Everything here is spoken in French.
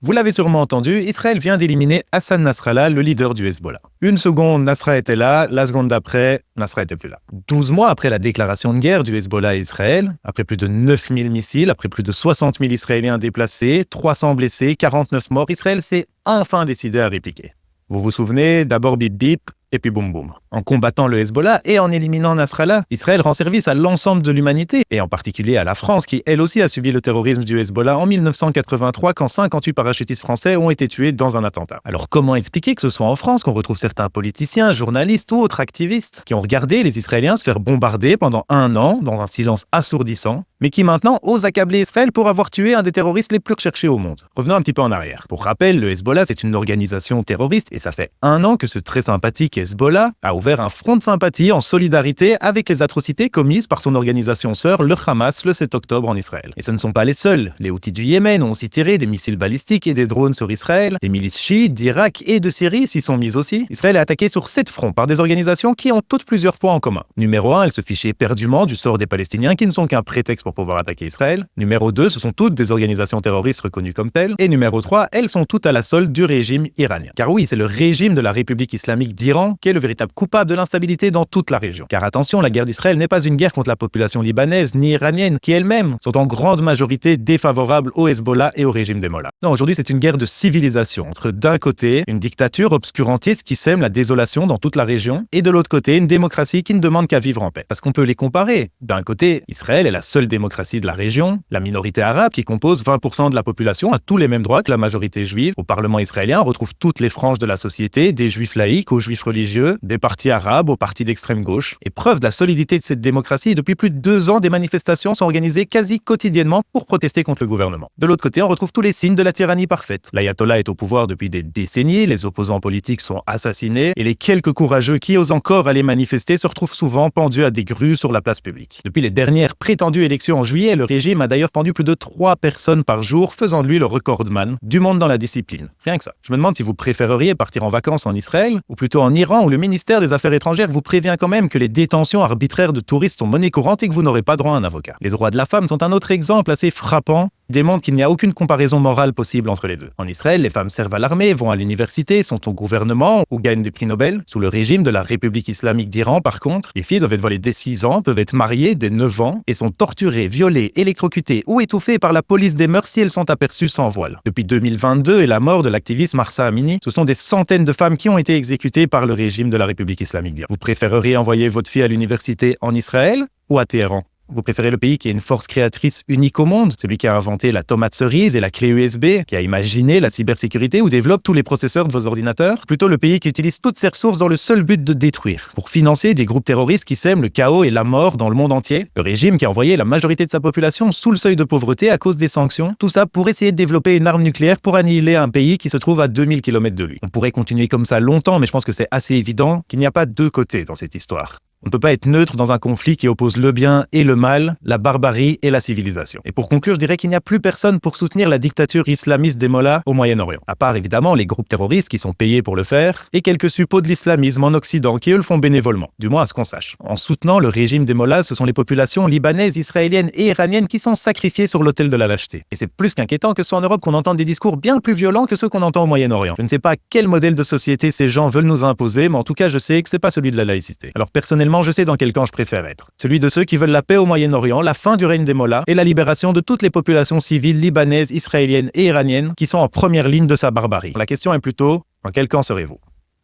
Vous l'avez sûrement entendu, Israël vient d'éliminer Hassan Nasrallah, le leader du Hezbollah. Une seconde, Nasrallah était là, la seconde d'après, Nasrallah était plus là. 12 mois après la déclaration de guerre du Hezbollah à Israël, après plus de 9000 missiles, après plus de 60 000 Israéliens déplacés, 300 blessés, 49 morts, Israël s'est enfin décidé à répliquer. Vous vous souvenez, d'abord bip bip, et puis boum boum. En combattant le Hezbollah et en éliminant Nasrallah, Israël rend service à l'ensemble de l'humanité, et en particulier à la France, qui elle aussi a subi le terrorisme du Hezbollah en 1983, quand 58 parachutistes français ont été tués dans un attentat. Alors comment expliquer que ce soit en France qu'on retrouve certains politiciens, journalistes ou autres activistes qui ont regardé les Israéliens se faire bombarder pendant 1 an, dans un silence assourdissant, mais qui maintenant osent accabler Israël pour avoir tué un des terroristes les plus recherchés au monde? Revenons un petit peu en arrière. Pour rappel, le Hezbollah, c'est une organisation terroriste, et ça fait 1 an que ce très sympathique Hezbollah a ouvert un front de sympathie en solidarité avec les atrocités commises par son organisation sœur, le Hamas, le 7 octobre en Israël. Et ce ne sont pas les seuls. Les Houthis du Yémen ont aussi tiré des missiles balistiques et des drones sur Israël. Les milices chiites d'Irak et de Syrie s'y sont mises aussi. Israël est attaqué sur 7 fronts par des organisations qui ont toutes plusieurs points en commun. Numéro 1, elles se fichaient éperdument du sort des Palestiniens qui ne sont qu'un prétexte pour pouvoir attaquer Israël. Numéro 2, ce sont toutes des organisations terroristes reconnues comme telles. Et numéro 3, elles sont toutes à la solde du régime iranien. Car oui, c'est le régime de la République islamique d'Iran qui est le véritable coupable de l'instabilité dans toute la région. Car attention, la guerre d'Israël n'est pas une guerre contre la population libanaise ni iranienne, qui elles-mêmes sont en grande majorité défavorables au Hezbollah et au régime des Mollahs. Non, aujourd'hui c'est une guerre de civilisation, entre d'un côté une dictature obscurantiste qui sème la désolation dans toute la région, et de l'autre côté une démocratie qui ne demande qu'à vivre en paix. Parce qu'on peut les comparer. D'un côté, Israël est la seule démocratie de la région, la minorité arabe qui compose 20% de la population a tous les mêmes droits que la majorité juive. Au Parlement israélien, on retrouve toutes les franges de la société, des juifs laïcs aux juifs religieux, des partis arabes aux partis d'extrême gauche. Et preuve de la solidité de cette démocratie, depuis plus de 2 ans, des manifestations sont organisées quasi quotidiennement pour protester contre le gouvernement. De l'autre côté, on retrouve tous les signes de la tyrannie parfaite. L'ayatollah est au pouvoir depuis des décennies, les opposants politiques sont assassinés, et les quelques courageux qui osent encore aller manifester se retrouvent souvent pendus à des grues sur la place publique. Depuis les dernières prétendues élections en juillet, le régime a d'ailleurs pendu plus de 3 personnes par jour, faisant de lui le recordman du monde dans la discipline. Rien que ça. Je me demande si vous préféreriez partir en vacances en Israël, ou plutôt en Iran, où le ministère des Affaires étrangères vous prévient quand même que les détentions arbitraires de touristes sont monnaie courante et que vous n'aurez pas droit à un avocat. Les droits de la femme sont un autre exemple assez frappant, démontre qu'il n'y a aucune comparaison morale possible entre les deux. En Israël, les femmes servent à l'armée, vont à l'université, sont au gouvernement ou gagnent des prix Nobel. Sous le régime de la République islamique d'Iran, par contre, les filles doivent être voilées dès 6 ans, peuvent être mariées dès 9 ans et sont torturées, violées, électrocutées ou étouffées par la police des mœurs si elles sont aperçues sans voile. Depuis 2022 et la mort de l'activiste Mahsa Amini, ce sont des centaines de femmes qui ont été exécutées par le régime de la République islamique d'Iran. Vous préféreriez envoyer votre fille à l'université en Israël ou à Téhéran? Vous préférez le pays qui est une force créatrice unique au monde, celui qui a inventé la tomate cerise et la clé USB, qui a imaginé la cybersécurité ou développe tous les processeurs de vos ordinateurs, plutôt le pays qui utilise toutes ses ressources dans le seul but de détruire, pour financer des groupes terroristes qui sèment le chaos et la mort dans le monde entier, le régime qui a envoyé la majorité de sa population sous le seuil de pauvreté à cause des sanctions, tout ça pour essayer de développer une arme nucléaire pour annihiler un pays qui se trouve à 2000 km de lui. On pourrait continuer comme ça longtemps, mais je pense que c'est assez évident qu'il n'y a pas 2 côtés dans cette histoire. On ne peut pas être neutre dans un conflit qui oppose le bien et le mal, la barbarie et la civilisation. Et pour conclure, je dirais qu'il n'y a plus personne pour soutenir la dictature islamiste des Mollahs au Moyen-Orient. À part évidemment les groupes terroristes qui sont payés pour le faire, et quelques suppôts de l'islamisme en Occident qui eux le font bénévolement, du moins à ce qu'on sache. En soutenant le régime des Mollahs, ce sont les populations libanaises, israéliennes et iraniennes qui sont sacrifiées sur l'autel de la lâcheté. Et c'est plus qu'inquiétant que ce soit en Europe qu'on entende des discours bien plus violents que ceux qu'on entend au Moyen-Orient. Je ne sais pas quel modèle de société ces gens veulent nous imposer, mais en tout cas je sais que c'est pas celui de la laïcité. Alors personnellement, je sais dans quel camp je préfère être. Celui de ceux qui veulent la paix au Moyen-Orient, la fin du règne des Mollahs et la libération de toutes les populations civiles libanaises, israéliennes et iraniennes qui sont en première ligne de sa barbarie. La question est plutôt, dans quel camp serez-vous ?